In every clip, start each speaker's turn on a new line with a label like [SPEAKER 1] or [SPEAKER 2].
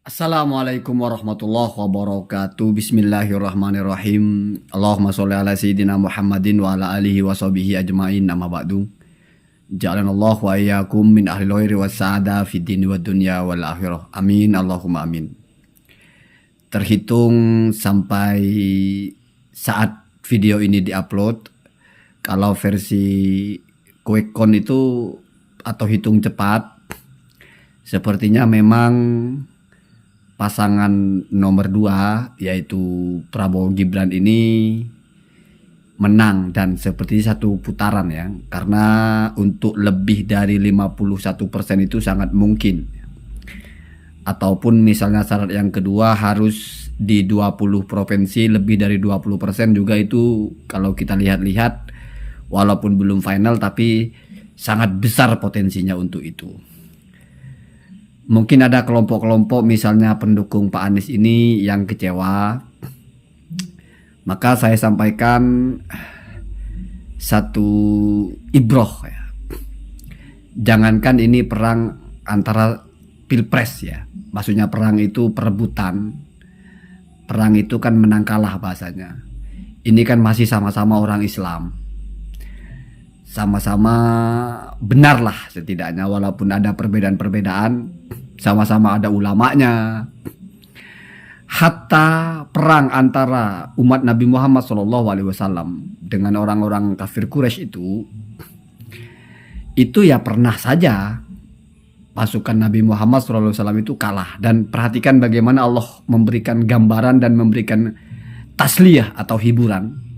[SPEAKER 1] Assalamualaikum warahmatullahi wabarakatuh. Bismillahirrahmanirrahim. Allahumma sholli ala sayyidina Muhammadin wa ala alihi wa sahbihi ajmain. Amma ba'du. Ja'alanallahu wa iyyakum min ahlil khairi was sa'ada fid dini wad dunya wal akhirah. Amin. Allahumma amin. Terhitung sampai saat video ini diupload, kalau versi QuickCount itu atau hitung cepat, sepertinya memang pasangan nomor 2 yaitu Prabowo Gibran ini menang dan seperti satu putaran ya, karena untuk lebih dari 51% itu sangat mungkin, ataupun misalnya syarat yang kedua harus di 20 provinsi lebih dari 20% juga, itu kalau kita lihat-lihat walaupun belum final tapi sangat besar potensinya untuk itu. Mungkin ada kelompok-kelompok misalnya pendukung Pak Anies ini yang kecewa. Maka saya sampaikan satu ibroh ya. Jangankan ini perang antara pilpres ya. Maksudnya perang itu perebutan. Perang itu kan menang kalah bahasanya. Ini kan masih sama-sama orang Islam. Sama-sama benar lah setidaknya, walaupun ada perbedaan-perbedaan, sama-sama ada ulamanya. Hatta perang antara umat Nabi Muhammad SAW dengan orang-orang kafir Quraisy itu ya pernah saja pasukan Nabi Muhammad SAW itu kalah. Dan perhatikan bagaimana Allah memberikan gambaran dan memberikan tasliyah atau hiburan.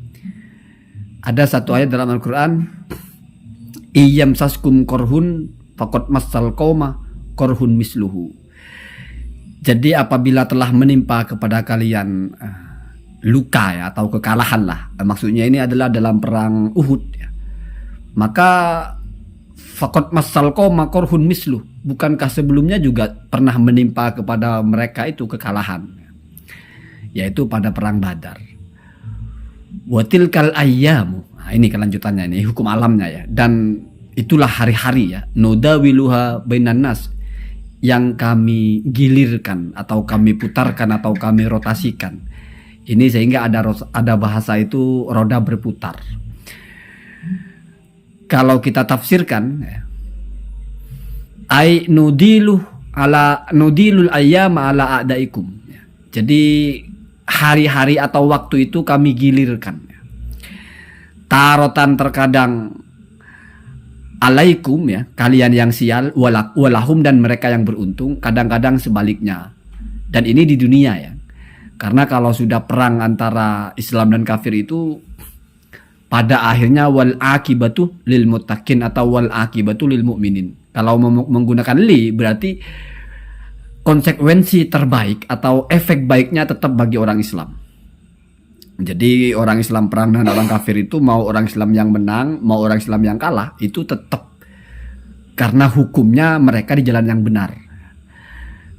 [SPEAKER 1] Ada satu ayat dalam Al-Quran, iyam saskum korhun fakot masal koma korhun misluhu. Jadi apabila telah menimpa kepada kalian luka ya, atau kekalahan lah, maksudnya ini adalah dalam perang Uhud ya, maka fakot masal koma korhun misluh, bukankah sebelumnya juga pernah menimpa kepada mereka itu kekalahan, yaitu pada perang Badar. Watilkal ayyamu, nah, ini kelanjutannya, ini hukum alamnya ya. Dan itulah hari-hari ya, nudawiluha bainan nas, yang kami gilirkan atau kami putarkan atau kami rotasikan. Ini sehingga ada bahasa itu roda berputar. Kalau kita tafsirkan ya, ai nudilul ayyama ala a'daikum ya. Jadi hari-hari atau waktu itu kami gilirkan. Tarotan terkadang alaikum ya, kalian yang sial, walahum dan mereka yang beruntung, kadang-kadang sebaliknya. Dan ini di dunia ya. Karena kalau sudah perang antara Islam dan kafir itu pada akhirnya wal akibatu lil muttaqin atau wal akibatu lil mu'minin. Kalau menggunakan li berarti konsekuensi terbaik atau efek baiknya tetap bagi orang Islam. Jadi orang Islam perang dengan orang kafir itu, mau orang Islam yang menang, mau orang Islam yang kalah, itu tetap karena hukumnya mereka di jalan yang benar.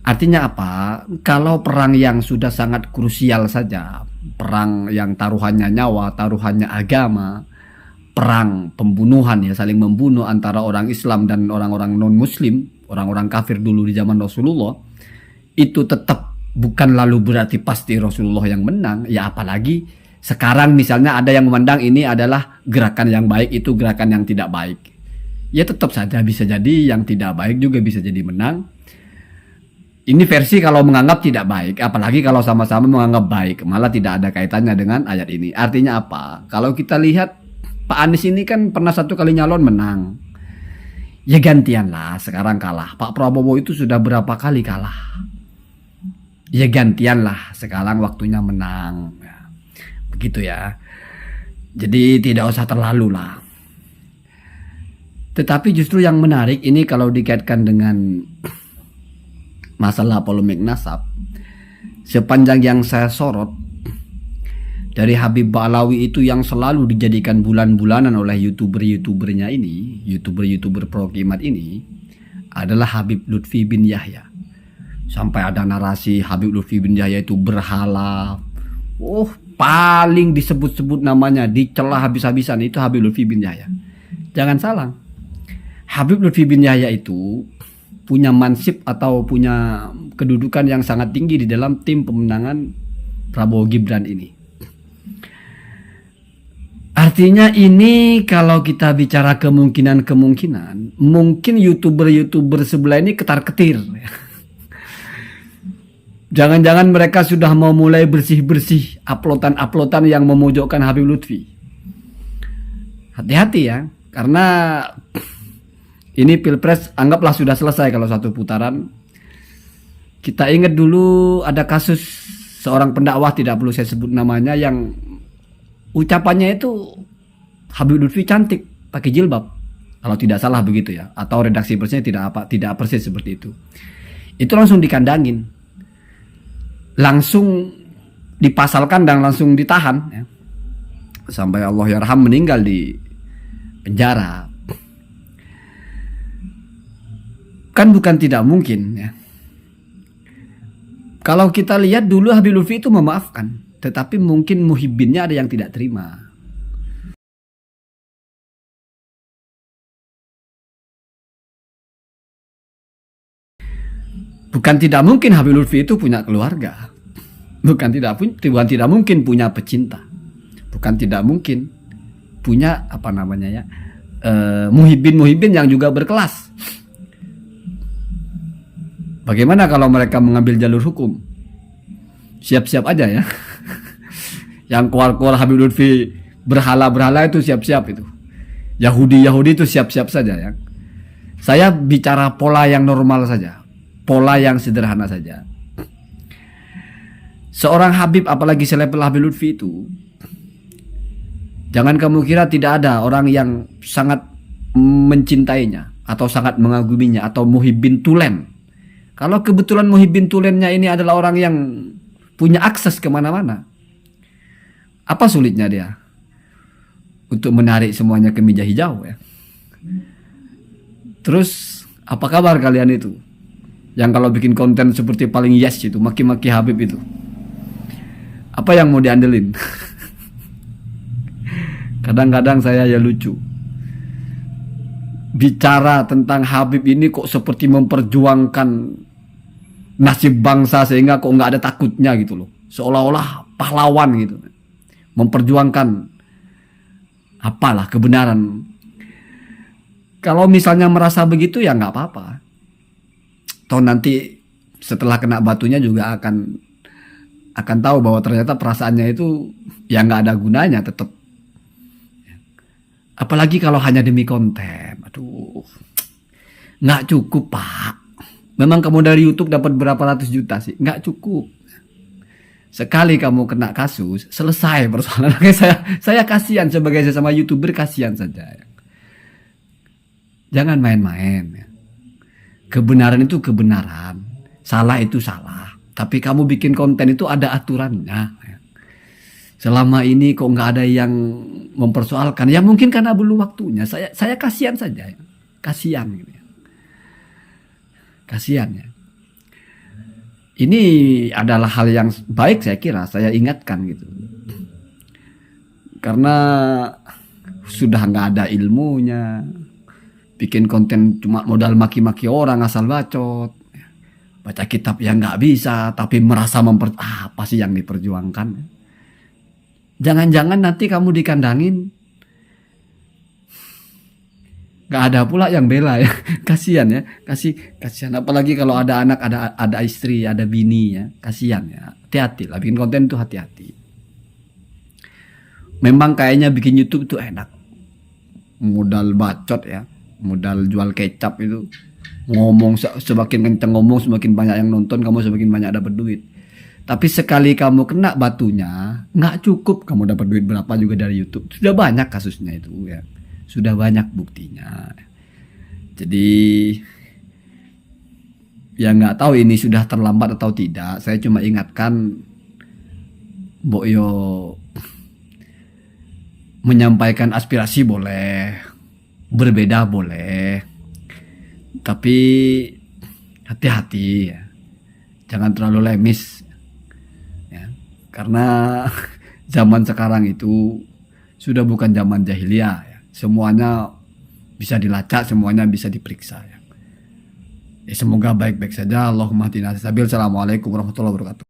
[SPEAKER 1] Artinya apa? Kalau perang yang sudah sangat krusial saja, perang yang taruhannya nyawa, taruhannya agama, perang pembunuhan ya, saling membunuh antara orang Islam dan orang-orang non-Muslim, orang-orang kafir dulu di zaman Rasulullah, itu tetap bukan lalu berarti pasti Rasulullah yang menang. Ya apalagi sekarang misalnya ada yang memandang ini adalah gerakan yang baik, itu gerakan yang tidak baik. Ya tetap saja bisa jadi yang tidak baik juga bisa jadi menang. Ini versi kalau menganggap tidak baik, apalagi kalau sama-sama menganggap baik, malah tidak ada kaitannya dengan ayat ini. Artinya apa? Kalau kita lihat Pak Anies ini kan pernah satu kali nyalon menang. Ya gantian lah, sekarang kalah. Pak Prabowo itu sudah berapa kali kalah. Ya gantian lah, sekarang waktunya menang ya, begitu ya. Jadi tidak usah terlalu lah. Tetapi justru yang menarik ini kalau dikaitkan dengan masalah polemik nasab, sepanjang yang saya sorot dari Habib Ba'alawi itu yang selalu dijadikan bulan-bulanan oleh youtuber-youtubernya ini, youtuber pro kimat ini, adalah Habib Lutfi bin Yahya. Sampai ada narasi Habib Lutfi bin Yahya itu berhala. Oh, paling disebut-sebut namanya, dicela habis-habisan, itu Habib Lutfi bin Yahya. Jangan salah, Habib Lutfi bin Yahya itu punya mansib atau punya kedudukan yang sangat tinggi di dalam tim pemenangan Prabowo Gibran ini. Artinya ini kalau kita bicara kemungkinan, mungkin YouTuber sebelah ini ketar-ketir. Jangan-jangan mereka sudah mau mulai bersih-bersih uploadan yang memojokkan Habib Lutfi. Hati-hati ya, karena ini Pilpres anggaplah sudah selesai kalau satu putaran. Kita ingat dulu ada kasus seorang pendakwah, tidak perlu saya sebut namanya, yang ucapannya itu Habib Lutfi cantik pakai jilbab, kalau tidak salah begitu ya, atau redaksi persnya tidak persis seperti itu. Itu langsung dikandangin, langsung dipasalkan dan langsung ditahan ya. Sampai Allah yarham meninggal di penjara. Kan bukan tidak mungkin ya. Kalau kita lihat dulu Habib Lutfi itu memaafkan, tetapi mungkin muhibbinnya ada yang tidak terima. Bukan tidak mungkin Habib Lutfi itu punya keluarga. Bukan tidak mungkin punya pecinta. Bukan tidak mungkin punya muhibbin yang juga berkelas. Bagaimana kalau mereka mengambil jalur hukum? Siap-siap aja ya. Yang keluar Habib Lutfi berhala itu siap-siap itu. Yahudi itu siap-siap saja ya. Saya bicara pola yang normal saja. Pola yang sederhana saja. Seorang Habib, apalagi selevel Habib Lutfi itu, jangan kamu kira tidak ada orang yang sangat mencintainya atau sangat mengaguminya atau muhibbin tulen. Kalau kebetulan muhibbin tulennya ini adalah orang yang punya akses kemana-mana, apa sulitnya dia untuk menarik semuanya ke meja hijau ya? Terus apa kabar kalian itu yang kalau bikin konten seperti paling yes itu, maki-maki Habib itu, apa yang mau diandelin? Kadang-kadang saya ya lucu, bicara tentang Habib ini kok seperti memperjuangkan nasib bangsa, sehingga kok nggak ada takutnya gitu loh, seolah-olah pahlawan gitu, memperjuangkan apalah kebenaran. Kalau misalnya merasa begitu ya nggak apa-apa, toh nanti setelah kena batunya juga akan tahu bahwa ternyata perasaannya itu ya nggak ada gunanya tetap. Apalagi kalau hanya demi konten, aduh, nggak cukup pak. Memang kamu dari YouTube dapat berapa ratus juta sih? Nggak cukup. Sekali kamu kena kasus, selesai persoalan. Saya kasihan sebagai sesama YouTuber, kasihan saja. Jangan main-main. Kebenaran itu kebenaran, salah itu salah. Tapi kamu bikin konten itu ada aturannya. Selama ini kok nggak ada yang mempersoalkan, ya mungkin karena belum waktunya. Saya kasihan saja, kasihan gitu ya. Kasihan ya. Ini adalah hal yang baik, saya kira, saya ingatkan gitu. Karena sudah nggak ada ilmunya, bikin konten cuma modal maki-maki orang asal bacot, baca kitab yang nggak bisa, tapi merasa apa sih yang diperjuangkan? Jangan-jangan nanti kamu dikandangin, nggak ada pula yang bela ya. Kasihan ya, kasihan. Apalagi kalau ada anak, ada istri, ada bini ya, kasihan ya. Hati-hati lah bikin konten itu, hati-hati. Memang kayaknya bikin YouTube itu enak, modal bacot ya, modal jual kecap itu, ngomong semakin kenceng ngomong semakin banyak yang nonton, kamu semakin banyak dapat duit. Tapi sekali kamu kena batunya, nggak cukup kamu dapat duit berapa juga dari YouTube. Sudah banyak kasusnya itu ya, sudah banyak buktinya. Jadi ya nggak tahu ini sudah terlambat atau tidak. Saya cuma ingatkan, Mbok Yo menyampaikan aspirasi boleh, berbeda boleh, tapi hati-hati ya, jangan terlalu lemis ya, karena zaman sekarang itu sudah bukan zaman jahiliyah ya. Semuanya bisa dilacak, semuanya bisa diperiksa ya. Semoga baik-baik saja. Allahumma hdina sabil. Assalamualaikum warahmatullahi wabarakatuh.